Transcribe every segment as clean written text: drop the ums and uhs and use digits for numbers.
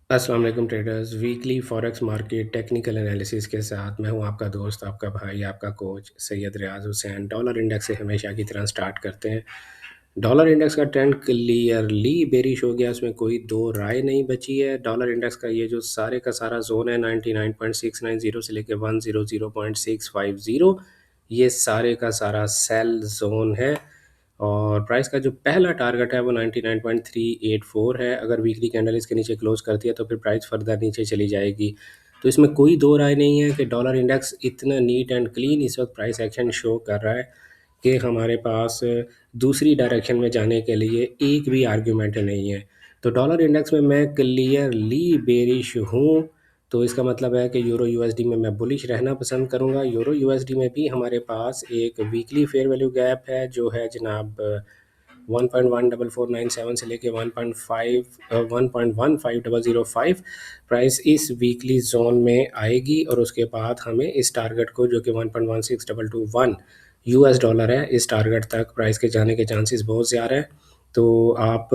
अस्सलाम वालेकुम traders. Weekly forex market technical analysis के साथ मैं हूं आपका दोस्त, आपका भाई, आपका कोच सैयद रियाज हुसैन। डॉलर इंडेक्स से हमेशा की तरह स्टार्ट करते हैं। डॉलर इंडेक्स का ट्रेंड क्लियरली बेरिश हो गया, उसमें कोई दो राय नहीं बची है। डॉलर इंडेक्स का ये जो सारे का सारा जोन है 99.690 से लेके 100.650, ये सारे का सारा सेल जोन है। और प्राइस का जो पहला टारगेट है वो 99.384 है। अगर वीकली कैंडल इसके नीचे क्लोज करती है तो फिर प्राइस फर्दर नीचे चली जाएगी। तो इसमें कोई दो राय नहीं है कि डॉलर इंडेक्स इतना नीट एंड क्लीन इस वक्त प्राइस एक्शन शो कर रहा है कि हमारे पास दूसरी डायरेक्शन में जाने के लिए एक भी आर्ग्यूमेंट नहीं है। तो डॉलर इंडेक्स में मैं क्लियरली बेरिश हूँ। तो इसका मतलब है कि यूरो यूएसडी में मैं बुलिश रहना पसंद करूँगा। यूरो यूएसडी में भी हमारे पास एक वीकली फेयर वैल्यू गैप है जो है जनाब 1.14497 से लेके 1.15005 प्राइस इस वीकली जोन में आएगी। और उसके बाद हमें इस टारगेट को जो कि 1.16221 यूएस डॉलर है, इस टारगेट तक प्राइस के जाने के चांसेस बहुत ज़्यादा है। तो आप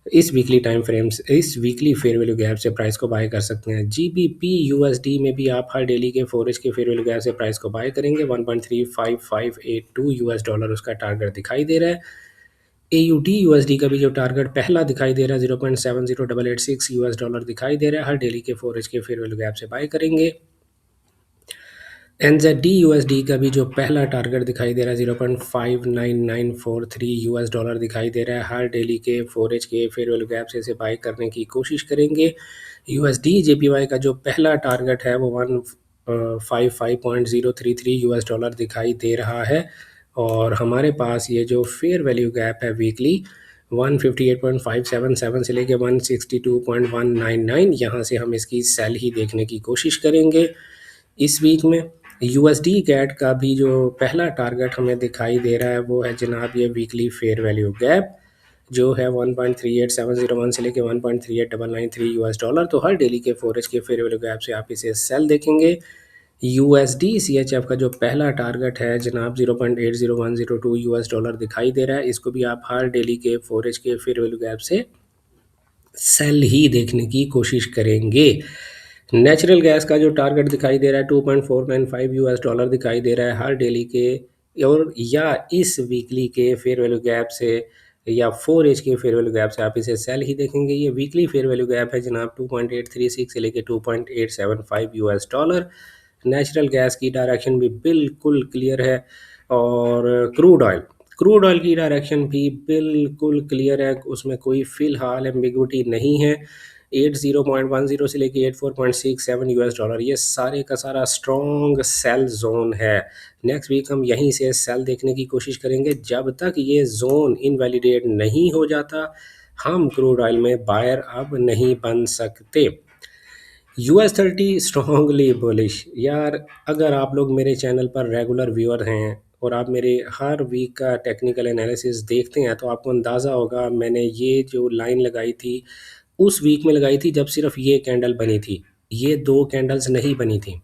इस वीकली टाइम फ्रेम से, इस वीकली फेयर वैल्यू गैप से प्राइस को बाय कर सकते हैं। जीबीपी यूएसडी में भी आप हर डेली के फोरेज के फेयर वैल्यू गैप से प्राइस को बाय करेंगे। 1.35582 यूएस डॉलर उसका टारगेट दिखाई दे रहा है। एयूडी यूएसडी का भी जो टारगेट पहला दिखाई दे रहा है 0.70886 यूएस डॉलर दिखाई दे रहा है। हर डेली के फोरेज के फेयर वैल्यू गैप से बाय करेंगे। एनजेडी यूएसडी का भी जो पहला टारगेट दिखाई दे रहा है 0.59943 यूएस डॉलर दिखाई दे रहा है। हर डेली के फोरेज के फेयर वैल्यू गैप से इसे बाय करने की कोशिश करेंगे। यूएसडी जेपीवाई का जो पहला टारगेट है वो 155.033 यूएस डॉलर दिखाई दे रहा है। और हमारे पास ये जो फेयर वैल्यू गैप है वीकली 158.577 से लेके 162.199, यहाँ से हम इसकी सेल ही देखने की कोशिश करेंगे इस वीक में। यूएसडी कैट का भी जो पहला टारगेट हमें दिखाई दे रहा है वो है जनाब ये वीकली फेयर वैल्यू गैप जो है 1.38701 से लेके 1.38993 यूएस डॉलर। तो हर डेली के फोरेज के फेयर वैल्यू गैप से आप इसे सेल देखेंगे। यूएसडी सीएचएफ का जो पहला टारगेट है जनाब 0.80102 यूएस डॉलर दिखाई दे रहा है, इसको भी आप हर डेली के फोरेज के फेयर वैल्यू गैप से सेल ही देखने की कोशिश करेंगे। नेचुरल गैस का जो टारगेट दिखाई दे रहा है 2.495 यूएस डॉलर दिखाई दे रहा है हर डेली के, और या इस वीकली के फेयर वैल्यू गैप से या 4 एज के फेयर वैल्यू गैप से आप इसे सेल ही देखेंगे। ये वीकली फेयर वैल्यू गैप है जनाब 2.836 से लेके 2.875 यूएस डॉलर। नेचुरल गैस की डायरेक्शन भी बिल्कुल क्लियर है। और क्रूड ऑयल की डायरेक्शन भी बिल्कुल क्लियर है, उसमें कोई फ़िलहाल एम्बिगुइटी नहीं है। 80.10 से लेके 84.67 यूएस डॉलर, ये सारे का सारा स्ट्रॉन्ग सेल जोन है। नेक्स्ट वीक हम यहीं से सेल देखने की कोशिश करेंगे। जब तक ये जोन इनवैलिडेट नहीं हो जाता हम क्रूड ऑयल में बायर अब नहीं बन सकते। US 30 strongly bullish. यार, अगर आप लोग मेरे चैनल पर रेगुलर व्यूअर हैं और आप मेरे हर वीक का टेक्निकल एनालिसिस देखते हैं तो आपको अंदाज़ा होगा मैंने ये जो लाइन लगाई थी उस वीक में लगाई थी जब सिर्फ ये कैंडल बनी थी, ये दो कैंडल्स नहीं बनी थी।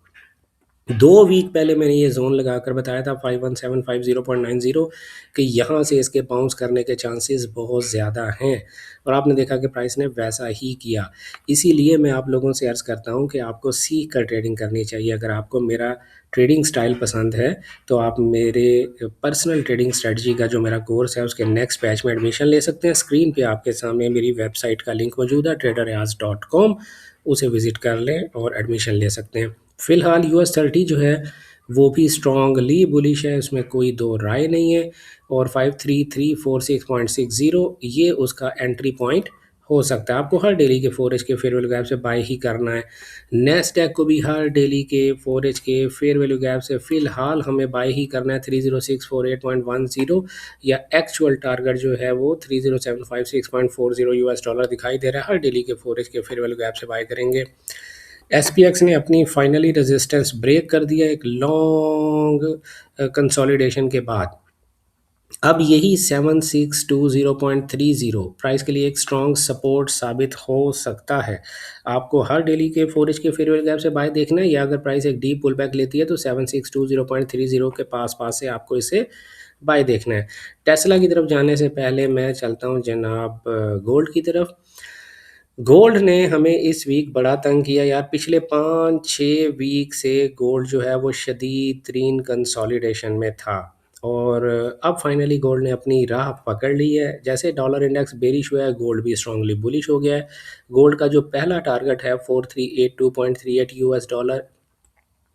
2 वीक पहले मैंने ये जोन लगाकर बताया था 51750.90 कि यहाँ से इसके बाउंस करने के चांसेस बहुत ज़्यादा हैं। और आपने देखा कि प्राइस ने वैसा ही किया। इसीलिए मैं आप लोगों से अर्ज़ करता हूँ कि आपको सीख कर ट्रेडिंग करनी चाहिए। अगर आपको मेरा ट्रेडिंग स्टाइल पसंद है तो आप मेरे पर्सनल ट्रेडिंग स्ट्रेटजी का जो मेरा कोर्स है उसके नेक्स्ट बैच में एडमिशन ले सकते हैं। स्क्रीन पे आपके सामने मेरी वेबसाइट का लिंक मौजूद है traderayaz.com, उसे विज़िट कर लें और एडमिशन ले सकते हैं। फ़िलहाल US 30 जो है वो भी स्ट्रॉन्गली बुलिश है, उसमें कोई दो राय नहीं है। और 53346.60 ये उसका एंट्री पॉइंट हो सकता है। आपको हर डेली के 4 एज के फेयर वैल्यू गैप से बाय ही करना है। नेस्डैक को भी हर डेली के 4 एज के फेयर वैल्यू गैप से फ़िलहाल हमें बाय ही करना है। 30648.10 या एक्चुअल टारगेट जो है वो 30756.40 यूएस डॉलर दिखाई दे रहा है। हर डेली के 4 एज के फेयर वैल्यू गैप से बाय करेंगे। एसपीएक्स ने अपनी फाइनली रेजिस्टेंस ब्रेक कर दिया एक लॉन्ग कंसोलिडेशन के बाद। अब यही 7620.30 प्राइस के लिए एक स्ट्रॉन्ग सपोर्ट साबित हो सकता है। आपको हर डेली के 4 एज के फेयर वैल्यू गैप से बाय देखना है, या अगर प्राइस एक डीप पुल बैक लेती है तो 7620.30 के पास से आपको इसे बाय देखना है। टेस्ला की तरफ जाने से पहले मैं चलता हूँ जनाब गोल्ड की तरफ। गोल्ड ने हमें इस वीक बड़ा तंग किया यार। पिछले 5-6 वीक से गोल्ड जो है वो शदीद तरीन कंसोलिडेशन में था, और अब फाइनली गोल्ड ने अपनी राह पकड़ ली है। जैसे डॉलर इंडेक्स बेरिश हुआ है, गोल्ड भी स्ट्रांगली बुलिश हो गया है। गोल्ड का जो पहला टारगेट है 4382.38 US डॉलर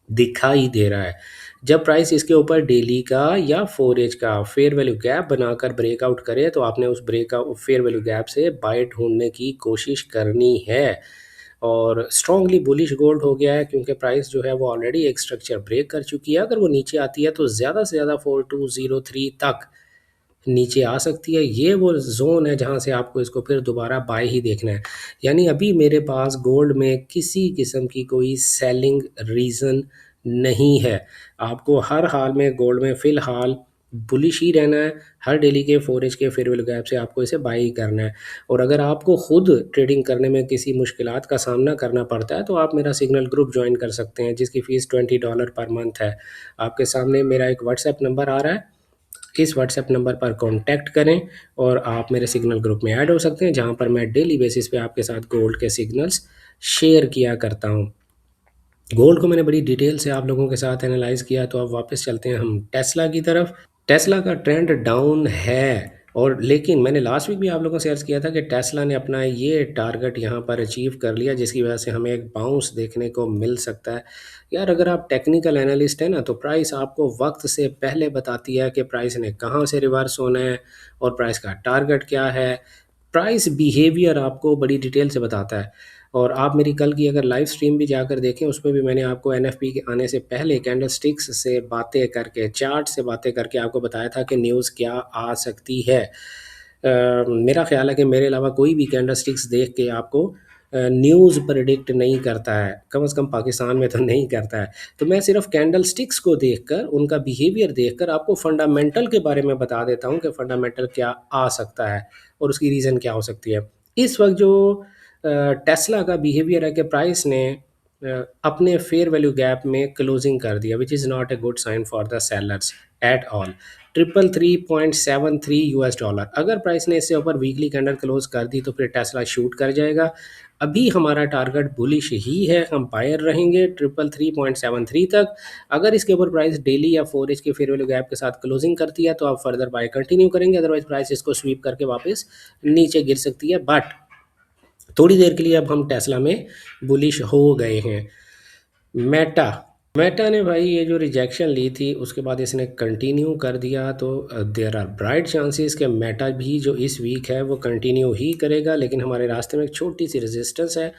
दिखाई दे रहा है। जब प्राइस इसके ऊपर डेली का या 4 एज का फेयर वैल्यू गैप बनाकर ब्रेकआउट करे, तो आपने उस ब्रेकआउट फेयर वैल्यू गैप से बाय ढूंढने की कोशिश करनी है। और स्ट्रांगली बुलिश गोल्ड हो गया है, क्योंकि प्राइस जो है वो ऑलरेडी एक स्ट्रक्चर ब्रेक कर चुकी है। अगर वो नीचे आती है तो ज़्यादा से ज़्यादा 4203 तक नीचे आ सकती है। ये वो ज़ोन है जहाँ से आपको इसको फिर दोबारा बाय ही देखना है। यानी अभी मेरे पास गोल्ड में किसी किस्म की कोई सेलिंग रीज़न नहीं है। आपको हर हाल में गोल्ड में फ़िलहाल बुलिश ही रहना है। हर डेली के 4 एज के फेयर वैल्यू गैप से आपको इसे बाय ही करना है। और अगर आपको खुद ट्रेडिंग करने में किसी मुश्किलात का सामना करना पड़ता है, तो आप मेरा सिग्नल ग्रुप ज्वाइन कर सकते हैं, जिसकी फ़ीस $20 पर मंथ है। आपके सामने मेरा एक व्हाट्सएप नंबर आ रहा है, इस व्हाट्सएप नंबर पर कांटेक्ट करें और आप मेरे सिग्नल ग्रुप में ऐड हो सकते हैं, जहां पर मैं डेली बेसिस पे आपके साथ गोल्ड के सिग्नल्स शेयर किया करता हूं। गोल्ड को मैंने बड़ी डिटेल से आप लोगों के साथ एनालाइज किया, तो अब वापस चलते हैं हम टेस्ला की तरफ। टेस्ला का ट्रेंड डाउन है, और लेकिन मैंने लास्ट वीक भी आप लोगों से अर्ज़ किया था कि टेस्ला ने अपना ये टारगेट यहाँ पर अचीव कर लिया, जिसकी वजह से हमें एक बाउंस देखने को मिल सकता है। यार अगर आप टेक्निकल एनालिस्ट हैं ना, तो प्राइस आपको वक्त से पहले बताती है कि प्राइस ने कहाँ से रिवर्स होना है और प्राइस का टारगेट क्या है। प्राइस बिहेवियर आपको बड़ी डिटेल से बताता है। और आप मेरी कल की अगर लाइव स्ट्रीम भी जाकर देखें, उसमें भी मैंने आपको एनएफपी के आने से पहले कैंडल स्टिक्स से बातें करके, चार्ट से बातें करके आपको बताया था कि न्यूज़ क्या आ सकती है। मेरा ख्याल है कि मेरे अलावा कोई भी कैंडल स्टिक्स देख के आपको न्यूज़ प्रेडिक्ट नहीं करता है, कम से कम पाकिस्तान में तो नहीं करता है। तो मैं सिर्फ कैंडल स्टिक्स को देखकर, उनका बिहेवियर देखकर आपको फंडामेंटल के बारे में बता देता हूँ कि फंडामेंटल क्या आ सकता है और उसकी रीज़न क्या हो सकती है। इस वक्त जो टेस्ला का बिहेवियर है कि प्राइस ने अपने फेयर वैल्यू गैप में क्लोजिंग कर दिया, which is not a good sign for the sellers at all. 333.73 US dollar, अगर प्राइस ने इससे ऊपर वीकली कैंडल क्लोज कर दी तो फिर टेस्ला शूट कर जाएगा। अभी हमारा टारगेट बुलिश ही है, हम बायर रहेंगे 333.73 तक। अगर इसके ऊपर प्राइस डेली या 4 एज के फेयर वैल्यू गैप के साथ क्लोजिंग करती है, तो आप फर्दर बाय कंटिन्यू करेंगे, अदरवाइज प्राइस इसको स्वीप करके वापस नीचे गिर सकती है। बट थोड़ी देर के लिए अब हम टेस्ला में बुलिश हो गए हैं। मेटा मेटा ने भाई ये जो रिजेक्शन ली थी, उसके बाद इसने कंटिन्यू कर दिया, तो देयर आर ब्राइट चांसेस कि मेटा भी जो इस वीक है वो कंटिन्यू ही करेगा। लेकिन हमारे रास्ते में एक छोटी सी रेजिस्टेंस है,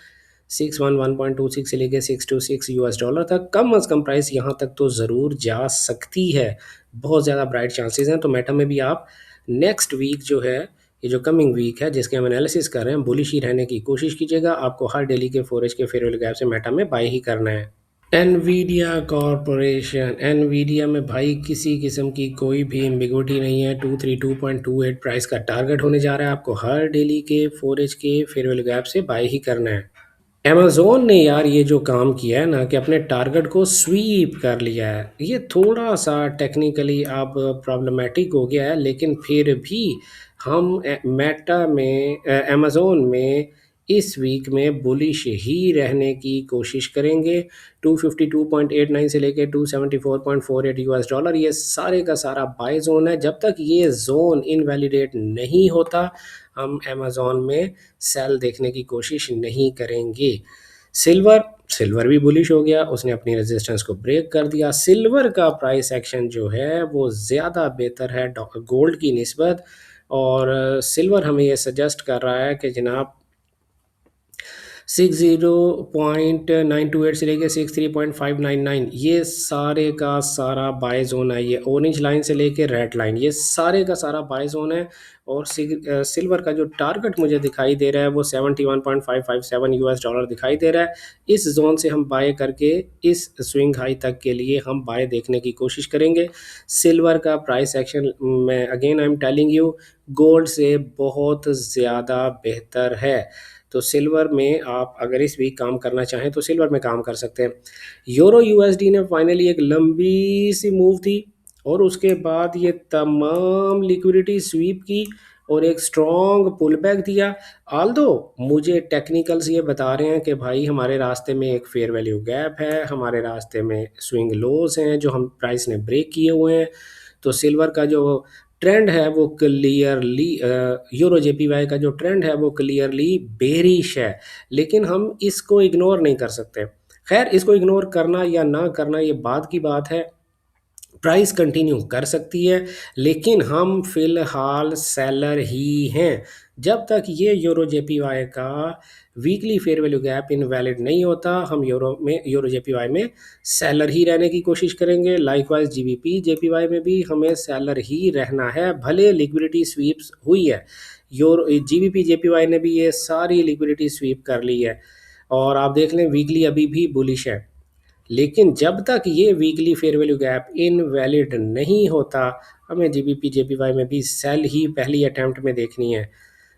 611.26 से लेके 626 US डॉलर तक। कम अज़ कम प्राइस यहाँ तक तो ज़रूर जा सकती है, बहुत ज़्यादा ब्राइट चांसेस हैं। तो मेटा में भी आप नेक्स्ट वीक जो है, ये जो कमिंग वीक है जिसके हम एनालिसिस कर रहे हैं, बुलिश ही रहने की कोशिश कीजिएगा। आपको हर डेली के 4 एज के फेयर वैल्यू गैप से मेटा में बाय ही करना है। एनवीडिया कॉरपोरेशन, एनवीडिया में भाई किसी किस्म की कोई भी एम्बिगुइटी नहीं है। 232.28 प्राइस का टारगेट होने जा रहा है। आपको हर डेली के 4 एज के फेयर वैल्यू गैप से बाय ही करना है। अमेज़न ने यार ये जो काम किया है ना, कि अपने टारगेट को स्वीप कर लिया है, ये थोड़ा सा टेक्निकली अब प्रॉब्लमेटिक हो गया है। लेकिन फिर भी हम मेटा में, अमेज़न में इस वीक में बुलिश ही रहने की कोशिश करेंगे। 252.89 से लेके 274.48 US डॉलर, ये सारे का सारा बाय जोन है। जब तक ये जोन इनवैलिडेट नहीं होता, हम अमेज़न में सेल देखने की कोशिश नहीं करेंगे। सिल्वर सिल्वर भी बुलिश हो गया, उसने अपनी रेजिस्टेंस को ब्रेक कर दिया। सिल्वर का प्राइस एक्शन जो है वो ज़्यादा बेहतर है गोल्ड की निस्बत, और सिल्वर हमें ये सजेस्ट कर रहा है कि जनाब 60.928 से लेके 63.599, ये सारे का सारा बाय जोन है। ये ऑरेंज लाइन से लेके रेड लाइन, ये सारे का सारा बाय जोन है। और सिल्वर का जो टारगेट मुझे दिखाई दे रहा है वो 71.557 US डॉलर दिखाई दे रहा है। इस जोन से हम बाय करके इस स्विंग हाई तक के लिए हम बाय देखने की कोशिश करेंगे। सिल्वर का प्राइस एक्शन, मैं again I am telling you, gold से बहुत ज़्यादा बेहतर है। तो सिल्वर में आप अगर इस वीक काम करना चाहें तो सिल्वर में काम कर सकते हैं। यूरो यूएसडी ने फाइनली एक लंबी सी मूव थी, और उसके बाद ये तमाम लिक्विडिटी स्वीप की, और एक स्ट्रॉन्ग पुल बैक दिया। आल्दो मुझे टेक्निकल्स ये बता रहे हैं कि भाई हमारे रास्ते में एक फेयर वैल्यू गैप है, हमारे रास्ते में स्विंग लोज हैं जो हम प्राइस ने ब्रेक किए हुए हैं। तो सिल्वर का जो ट्रेंड है वो क्लियरली, यूरो जेपीवाई का जो ट्रेंड है वो क्लियरली बेरिश है, लेकिन हम इसको इग्नोर नहीं कर सकते। खैर, इसको इग्नोर करना या ना करना ये बात की बात है, प्राइस कंटिन्यू कर सकती है, लेकिन हम फिलहाल सेलर ही हैं। जब तक ये यूरो जेपीवाई का weekly fair value gap invalid नहीं होता, हम यूरो जेपीवाई में सेलर ही रहने की कोशिश करेंगे। लाइकवाइज जीबीपी जेपीवाई में भी हमें सेलर ही रहना है, भले लिक्विडिटी स्वीप्स हुई है। यूरो जीबीपी जेपीवाई ने भी ये सारी लिक्विडिटी स्वीप कर ली है, और आप देख लें वीकली अभी भी बुलिश है। लेकिन जब तक ये weekly fair value gap invalid नहीं होता, हमें जीबीपी जेपीवाई में भी सेल ही पहली अटेम्प्ट में देखनी है।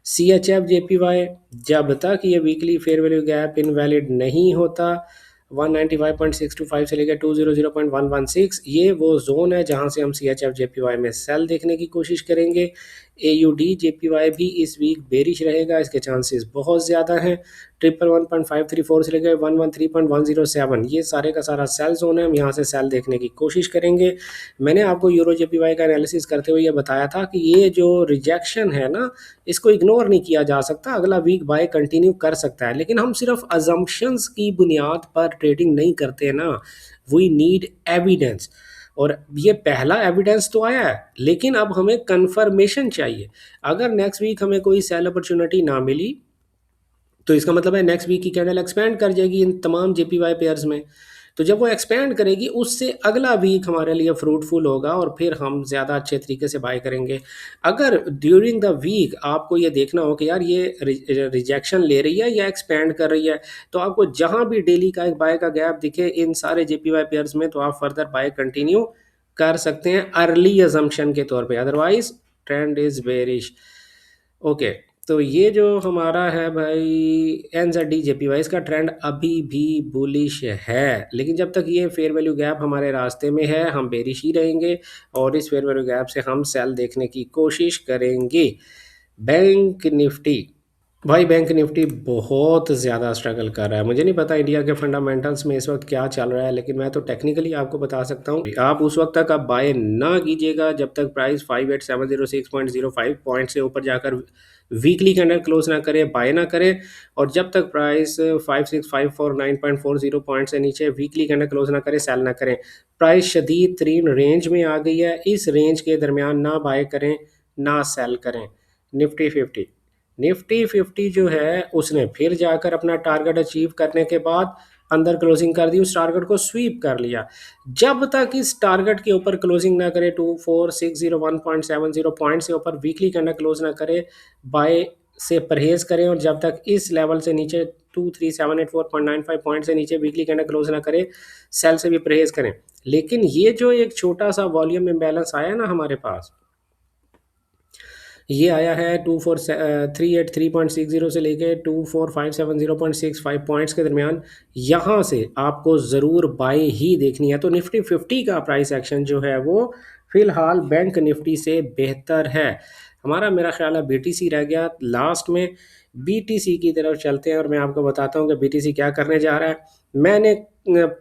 सीएचएफ जेपीवाई, जब तक ये weekly fair value gap invalid नहीं होता, 195.625 से लेकर 200.116, ये वो जोन है जहां से हम सीएचएफ जेपीवाई में सेल देखने की कोशिश करेंगे। एयूडी जेपीवाई भी इस वीक बेरिश रहेगा, इसके चांसेस बहुत ज़्यादा हैं। 111.534 से लेकर 113.107, ये सारे का सारा सेल जोन है, हम यहाँ से सेल देखने की कोशिश करेंगे। मैंने आपको यूरो जेपीवाई का एनालिसिस करते हुए ये बताया था कि ये जो रिजेक्शन है ना, इसको इग्नोर नहीं किया जा सकता, अगला वीक बाय कंटिन्यू कर सकता है, लेकिन हम सिर्फ अजम्पशंस की बुनियाद पर ट्रेडिंग नहीं करते ना, वी नीड एविडेंस। और ये पहला एविडेंस तो आया है, लेकिन अब हमें कंफर्मेशन चाहिए। अगर नेक्स्ट वीक हमें कोई सेल अपॉर्चुनिटी ना मिली, तो इसका मतलब है नेक्स्ट वीक की कैंडल एक्सपेंड कर जाएगी इन तमाम जेपीवाई पेयर्स में। तो जब वो एक्सपेंड करेगी, उससे अगला वीक हमारे लिए फ्रूटफुल होगा और फिर हम ज़्यादा अच्छे तरीके से बाय करेंगे। अगर ड्यूरिंग द वीक आपको ये देखना हो कि यार ये रिजेक्शन ले रही है या एक्सपेंड कर रही है, तो आपको जहां भी डेली का एक बाय का गैप दिखे इन सारे जेपीवाई पेयर्स में, तो आप फर्दर बाय कंटिन्यू कर सकते हैं अर्ली अजम्पशन के तौर पे, otherwise trend is bearish. Okay, तो ये जो हमारा है भाई एनजेडी जेपीवाई, इसका ट्रेंड अभी भी बुलिश है, लेकिन जब तक ये फेयर वैल्यू गैप हमारे रास्ते में है, हम बेरिश ही रहेंगे और इस फेयर वैल्यू गैप से हम सेल देखने की कोशिश करेंगे। बैंक निफ्टी, भाई बैंक निफ्टी बहुत ज़्यादा स्ट्रगल कर रहा है। मुझे नहीं पता इंडिया के फंडामेंटल्स में इस वक्त क्या चल रहा है, लेकिन मैं तो टेक्निकली आपको बता सकता हूँ, आप उस वक्त तक आप बाय ना कीजिएगा जब तक प्राइस 58706.05 पॉइंट से ऊपर जाकर वीकली कैंडल क्लोज ना करे, बाय ना करे। और जब तक प्राइस 56549.40 पॉइंट से नीचे वीकली कैंडल क्लोज ना करे, सेल ना करें। प्राइस शदीद तरीन रेंज में आ गई है, इस रेंज के दरमियान ना बाय करें ना सेल करें। निफ्टी 50 जो है उसने फिर जाकर अपना टारगेट अचीव करने के बाद अंदर क्लोजिंग कर दी, उस टारगेट को स्वीप कर लिया। जब तक इस टारगेट के ऊपर क्लोजिंग ना करे, 24601.70 पॉइंट से ऊपर वीकली कैंडल क्लोज ना करे, बाय से परहेज करें। और जब तक इस लेवल से नीचे 23784.95 पॉइंट से नीचे वीकली कैंडल क्लोज ना करे, सेल से भी परहेज करें। लेकिन ये जो एक छोटा सा वॉल्यूम इम्बैलेंस आया ना हमारे पास, ये आया है 2383.60 से लेके 24570.65 पॉइंट्स के दरमियान, यहाँ से आपको ज़रूर बाय ही देखनी है। तो निफ्टी 50 का प्राइस एक्शन जो है वो फिलहाल बैंक निफ्टी से बेहतर है। हमारा मेरा ख्याल है बीटीसी रह गया लास्ट में। बीटीसी की तरफ चलते हैं और मैं आपको बताता हूँ कि बीटीसी क्या करने जा रहा है। मैंने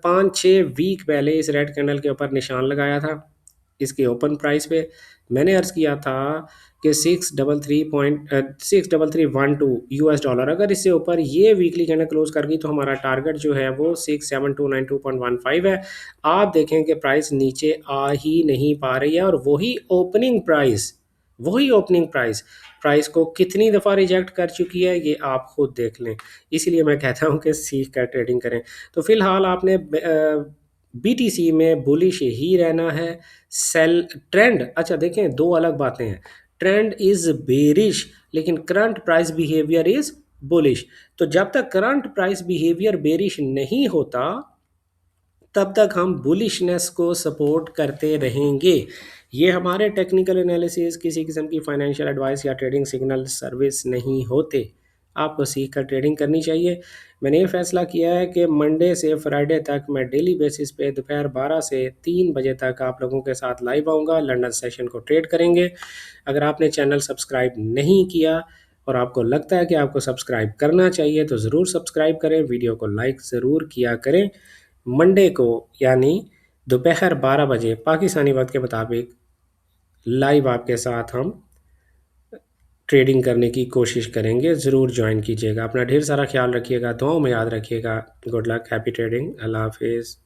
5-6 वीक पहले इस रेड कैंडल के ऊपर निशान लगाया था इसके ओपन प्राइस पे। मैंने अर्ज़ किया था कि 633.63312 यूएस डॉलर, अगर इससे ऊपर ये वीकली कैंडल क्लोज कर गई तो हमारा टारगेट जो है वो 67292.15 है। आप देखें कि प्राइस नीचे आ ही नहीं पा रही है, और वही ओपनिंग प्राइस प्राइस को कितनी दफ़ा रिजेक्ट कर चुकी है ये आप खुद देख लें। इसीलिए मैं कहता हूँ कि सीख कर ट्रेडिंग करें। तो फिलहाल आपने बीटीसी में बुलिश ही रहना है। सेल ट्रेंड, अच्छा देखें दो अलग बातें हैं, ट्रेंड इज बेरिश लेकिन current price behaviour is bullish. तो जब तक करंट प्राइस बिहेवियर बेरिश नहीं होता, तब तक हम बुलिशनेस को सपोर्ट करते रहेंगे। ये हमारे टेक्निकल एनालिसिस किसी किस्म की फाइनेंशियल एडवाइस या ट्रेडिंग सिग्नल सर्विस नहीं होते। आपको सीख कर ट्रेडिंग करनी चाहिए। मैंने ये फ़ैसला किया है कि मंडे से फ्राइडे तक मैं डेली बेसिस पे दोपहर 12 से 3 बजे तक आप लोगों के साथ लाइव आऊँगा, लंदन सेशन को ट्रेड करेंगे। अगर आपने चैनल सब्सक्राइब नहीं किया और आपको लगता है कि आपको सब्सक्राइब करना चाहिए तो ज़रूर सब्सक्राइब करें, वीडियो को लाइक ज़रूर किया करें। मंडे को यानी दोपहर 12 बजे पाकिस्तानी वक्त के मुताबिक लाइव आपके साथ हम ट्रेडिंग करने की कोशिश करेंगे। ज़रूर ज्वाइन कीजिएगा। अपना ढेर सारा ख्याल रखिएगा, दुआओं में याद रखिएगा। गुड लक, हैप्पी ट्रेडिंग, अल्लाह हाफिज़।